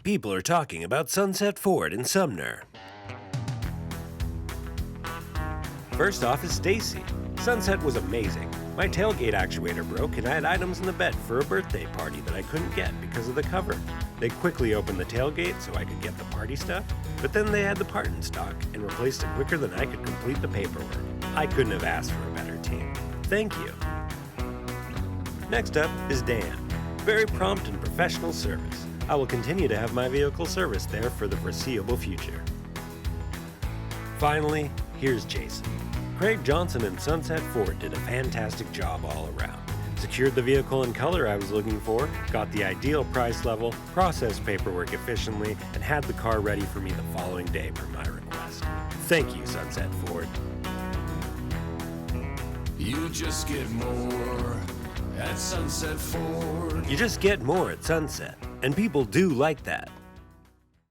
people are talking about Sunset Ford in Sumner. First off is Stacy. Sunset was amazing. My tailgate actuator broke and I had items in the bed for a birthday party that I couldn't get because of the cover. They quickly opened the tailgate so I could get the party stuff, but then they had the part in stock and replaced it quicker than I could complete the paperwork. I couldn't have asked for a better team. Thank you. Next up is Dan. Very prompt and professional service. I will continue to have my vehicle serviced there for the foreseeable future. Finally, here's Jason. Craig Johnson and Sunset Ford did a fantastic job all around. Secured the vehicle in color I was looking for, got the ideal price level, processed paperwork efficiently, and had the car ready for me the following day per my request. Thank you, Sunset Ford. You just get more at Sunset Ford. You just get more at Sunset, and people do like that.